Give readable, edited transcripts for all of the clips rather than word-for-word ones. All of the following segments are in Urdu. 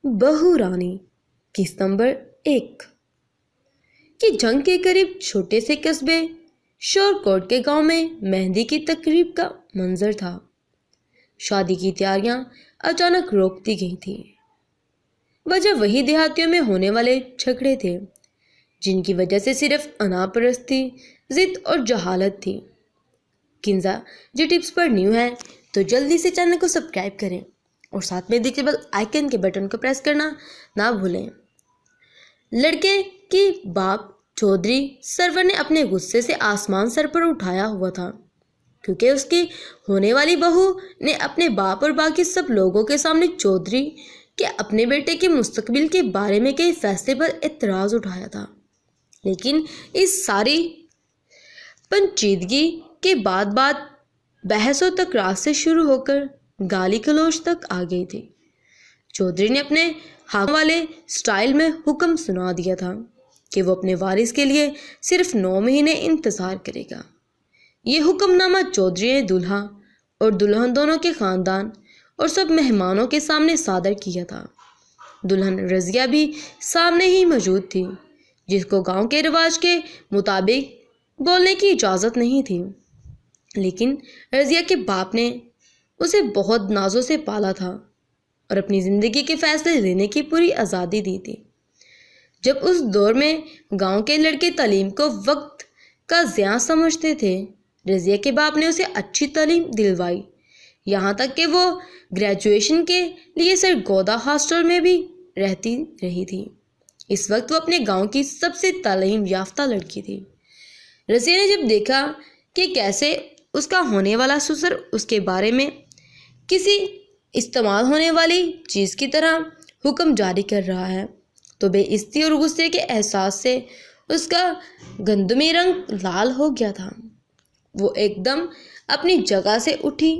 بہو رانی قسط نمبر 1 کہ جنگ کے قریب چھوٹے سے قصبے شور کوٹ کے گاؤں میں مہندی کی تقریب کا منظر تھا۔ شادی کی تیاریاں اچانک روک دی گئی تھیں۔ وجہ وہی دیہاتیوں میں ہونے والے جھگڑے تھے جن کی وجہ سے صرف انا پرستی، ضد اور جہالت تھی۔ کنزا جی ٹپس پر نیو ہے تو جلدی سے چینل کو سبسکرائب کریں اور ساتھ میں دکھنے والے آئیکن کے بٹن کو پریس کرنا نہ بھولیں۔ لڑکے کی باپ چودھری سرور نے اپنے غصے سے آسمان سر پر اٹھایا ہوا تھا کیونکہ اس کی ہونے والی بہو نے اپنے باپ اور باقی سب لوگوں کے سامنے چودھری کے اپنے بیٹے کے مستقبل کے بارے میں کئی فیصلے پر اعتراض اٹھایا تھا۔ لیکن اس ساری پیچیدگی کے بعد بات بحث و تکرار سے شروع ہو کر گالی گلوچ تک آ گئی تھی۔ چودھری نے اپنے حاکم والے سٹائل میں حکم سنا دیا تھا کہ وہ اپنے وارث کے لیے صرف 9 مہینے انتظار کرے گا۔ یہ حکم نامہ چودھری نے دولہا اور دلہن دونوں کے خاندان اور سب مہمانوں کے سامنے صادر کیا تھا۔ دلہن رضیہ بھی سامنے ہی موجود تھی جس کو گاؤں کے رواج کے مطابق بولنے کی اجازت نہیں تھی، لیکن رضیہ کے باپ نے اسے بہت نازوں سے پالا تھا اور اپنی زندگی کے فیصلے لینے کی پوری آزادی دی تھی۔ جب اس دور میں گاؤں کے لڑکے تعلیم کو وقت کا ضیاع سمجھتے تھے، رضیہ کے باپ نے اسے اچھی تعلیم دلوائی، یہاں تک کہ وہ گریجویشن کے لیے سرگودا ہاسٹل میں بھی رہتی رہی تھی۔ اس وقت وہ اپنے گاؤں کی سب سے تعلیم یافتہ لڑکی تھی۔ رضیہ نے جب دیکھا کہ کیسے اس کا ہونے والا سسر اس کے بارے میں کسی استعمال ہونے والی چیز کی طرح حکم جاری کر رہا ہے تو بے عزتی اور غصے کے احساس سے اس کا گندمی رنگ لال ہو گیا تھا۔ وہ ایک دم اپنی جگہ سے اٹھی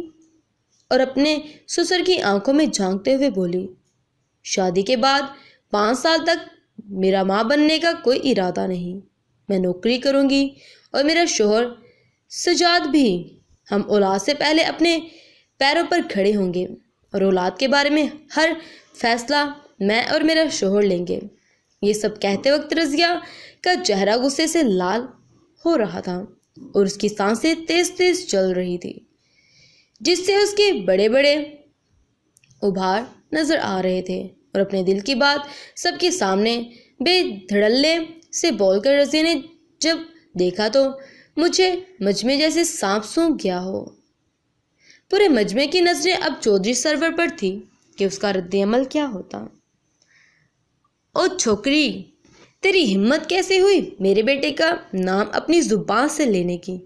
اور اپنے سسر کی آنکھوں میں جھانکتے ہوئے بولی، شادی کے بعد 5 سال تک میرا ماں بننے کا کوئی ارادہ نہیں۔ میں نوکری کروں گی اور میرا شوہر سجاد بھی۔ ہم اولاد سے پہلے اپنے پیروں پر کھڑے ہوں گے اور اولاد کے بارے میں ہر فیصلہ میں اور میرا شوہر لیں گے۔ یہ سب کہتے وقت رضیہ کا چہرہ غصے سے لال ہو رہا تھا اور اس کی سانسیں تیز تیز چل رہی تھی جس سے اس کے بڑے بڑے ابھار نظر آ رہے تھے، اور اپنے دل کی بات سب کے سامنے بے دھڑلے سے بول کر رضیہ نے جب دیکھا تو مجھے مجمع جیسے سانپ سونگھ گیا ہو۔ پورے مجمع کی نظریں اب چودھری سرور پر تھی کہ اس کا رد عمل کیا ہوتا۔ او چھوکری، تیری ہمت کیسے ہوئی میرے بیٹے کا نام اپنی زبان سے لینے کی؟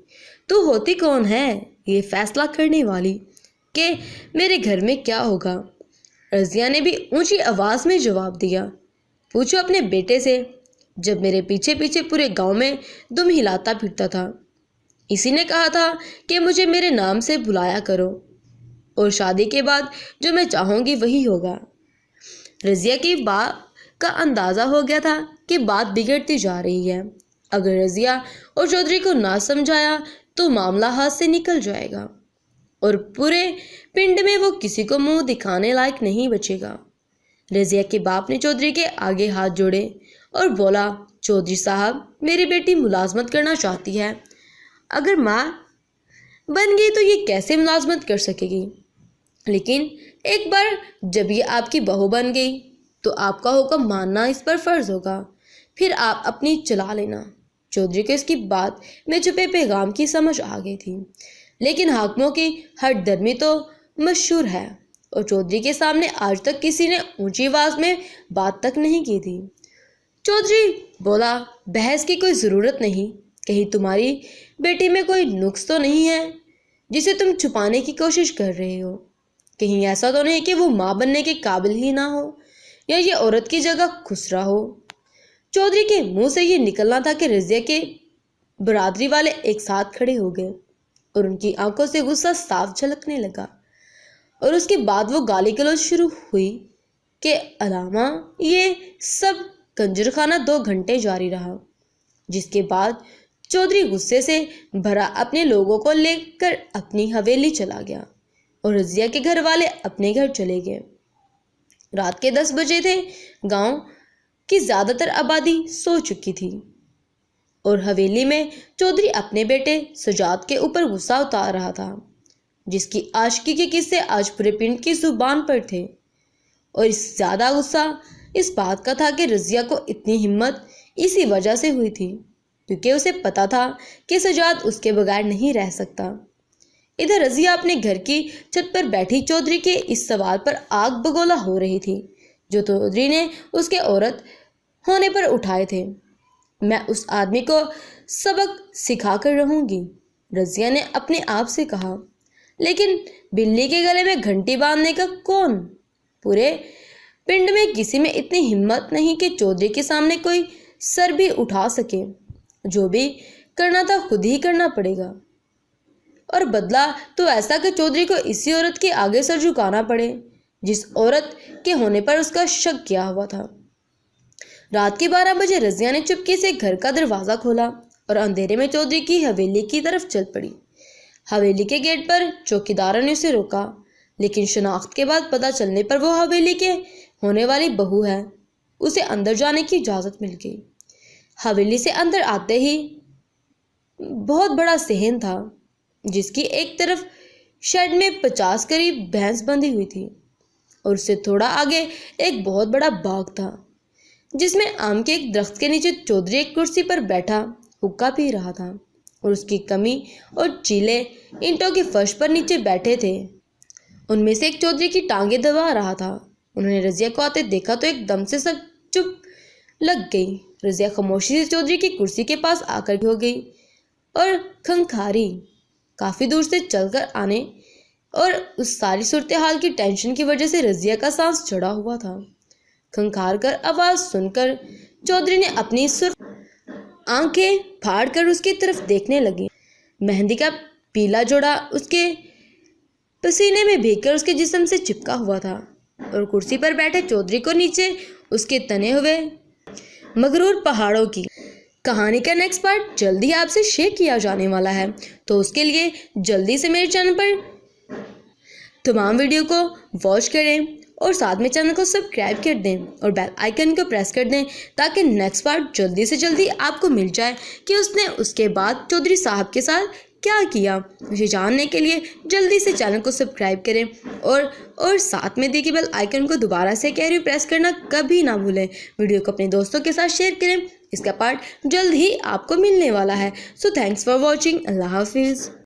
تو ہوتی کون ہے یہ فیصلہ کرنے والی کہ میرے گھر میں کیا ہوگا؟ رضیہ نے بھی اونچی آواز میں جواب دیا، پوچھو اپنے بیٹے سے، جب میرے پیچھے پیچھے پورے گاؤں میں دم ہلاتا پھرتا تھا، اسی نے کہا تھا کہ مجھے میرے نام سے بلایا کرو اور شادی کے بعد جو میں چاہوں گی وہی ہوگا۔ رضیہ کی بات کا اندازہ ہو گیا تھا کہ بات بگڑتی جا رہی ہے۔ اگر رضیہ اور چودھری کو نہ سمجھایا تو معاملہ ہاتھ سے نکل جائے گا اور پورے پنڈ میں وہ کسی کو منہ دکھانے لائق نہیں بچے گا۔ رضیہ کے باپ نے چودھری کے آگے ہاتھ جوڑے اور بولا، چودھری صاحب، میری بیٹی ملازمت کرنا چاہتی ہے۔ اگر ماں بن گئی تو یہ کیسے ملازمت کر سکے گی؟ لیکن ایک بار جب یہ آپ کی بہو بن گئی تو آپ کا حکم ماننا اس پر فرض ہوگا، پھر آپ اپنی چلا لینا۔ چودھری کو اس کی بات میں چھپے پیغام کی سمجھ آ گئی تھی، لیکن حاکموں کی ہٹ درمی تو مشہور ہے اور چودھری کے سامنے آج تک کسی نے اونچی آواز میں بات تک نہیں کی تھی۔ چودھری بولا، بحث کی کوئی ضرورت نہیں، کہیں تمہاری بیٹی میں کوئی نقص تو نہیں ہے جسے تم چھپانے کی کوشش کر رہے ہو؟ کہیں ایسا تو نہیں کہ وہ ماں بننے کے قابل ہی نہ ہو یا یہ عورت کی جگہ خسرا ہو؟ چودھری کے منہ سے یہ نکلنا تھا کہ رضیہ کے برادری والے ایک ساتھ کھڑے ہو گئے اور ان کی آنکھوں سے غصہ صاف جھلکنے لگا، اور اس کے بعد وہ گالی گلوچ شروع ہوئی کہ علامہ یہ سب کنجر خانہ 2 گھنٹے جاری رہا، جس کے بعد چودھری غصے سے بھرا اپنے لوگوں کو لے کر اپنی حویلی چلا گیا اور رضیہ کے گھر والے اپنے گھر چلے گئے۔ رات کے 10 بجے تھے۔ گاؤں کی زیادہ تر آبادی سو چکی تھی اور حویلی میں چودھری اپنے بیٹے سجاد کے اوپر غصہ اتار رہا تھا، جس کی عاشقی کے قصے آج پورے پنڈ کی زبان پر تھے۔ اور اس زیادہ غصہ اس بات کا تھا کہ رضیہ کو اتنی ہمت اسی وجہ سے ہوئی تھی کیونکہ اسے پتا تھا کہ سجاد اس کے بغیر نہیں رہ سکتا۔ ادھر رضیہ اپنے گھر کی چھت پر بیٹھی چودھری کے اس سوال پر آگ بگولا ہو رہی تھی جو چودھری نے اس کے عورت ہونے پر اٹھائے تھے۔ میں اس آدمی کو سبق سکھا کر رہوں گی، رضیہ نے اپنے آپ سے کہا، لیکن بلی کے گلے میں گھنٹی باندھنے کا کون؟ پورے پنڈ میں کسی میں اتنی ہمت نہیں کہ چودھری کے سامنے کوئی سر بھی اٹھا سکے۔ جو بھی کرنا تھا خود ہی کرنا پڑے گا، اور بدلہ تو ایسا کہ چودھری کو اسی عورت کے آگے سر جھکانا پڑے جس عورت کے ہونے پر اس کا شک کیا ہوا تھا۔ رات کے 12 بجے رضیہ نے چپکے سے گھر کا دروازہ کھولا اور اندھیرے میں چودھری کی حویلی کی طرف چل پڑی۔ حویلی کے گیٹ پر چوکیداروں نے اسے روکا، لیکن شناخت کے بعد پتہ چلنے پر وہ حویلی کے ہونے والی بہو ہے، اسے اندر جانے کی اجازت مل گئی۔ حویلی سے اندر آتے ہی بہت بڑا صحن تھا جس کی ایک طرف شیڈ میں 50 قریب بھینس بندھی ہوئی تھی اور اس سے تھوڑا آگے ایک بہت بڑا باغ تھا جس میں آم کے ایک درخت کے نیچے چودھری ایک کرسی پر بیٹھا حقہ پی رہا تھا اور اس کی کمی اور چیلے اینٹوں کے فرش پر نیچے بیٹھے تھے۔ ان میں سے ایک چودھری کی ٹانگیں دبا رہا تھا۔ انہوں نے رضیہ کو آتے دیکھا تو ایک دم سے سب چپ لگ گئی۔ رضیہ خاموشی سے چودھری کی کرسی کے پاس آ کر ہو گئی اور کھنکھاری۔ کافی دور سے چل کر آنے اور اس ساری صورتحال کی ٹینشن کی وجہ سے رضیہ کا سانس چڑھا ہوا تھا۔ کھنکھار کر آواز سن کر چودھری نے اپنی سرخ آنکھیں پھاڑ کر اس کی طرف دیکھنے لگی۔ مہندی کا پیلا جوڑا اس کے پسینے میں بھیگ کر اس کے جسم سے چپکا ہوا تھا اور کرسی پر بیٹھے چودھری کو نیچے اس کے تنے ہوئے مغرور پہاڑوں کی کہانی کا نیکسٹ پارٹ جلدی آپ سے شیئر کیا جانے والا ہے، تو اس کے لیے جلدی سے میرے چینل پر تمام ویڈیو کو واچ کریں اور ساتھ میں چینل کو سبسکرائب کر دیں اور بیل آئیکن کو پریس کر دیں تاکہ نیکسٹ پارٹ جلدی سے جلدی آپ کو مل جائے کہ اس نے اس کے بعد چودھری صاحب کے ساتھ کیا کیا۔ مجھے جاننے کے لیے جلدی سے چینل کو سبسکرائب کریں اور ساتھ میں دیکھیے بیل آئیکن کو دوبارہ سے کہہ رہی ہوں پریس کرنا کبھی نہ بھولیں۔ ویڈیو کو اپنے دوستوں کے ساتھ شیئر کریں، اس کا پارٹ جلد ہی آپ کو ملنے والا ہے۔ سو تھینکس فار واچنگ۔ اللہ حافظ۔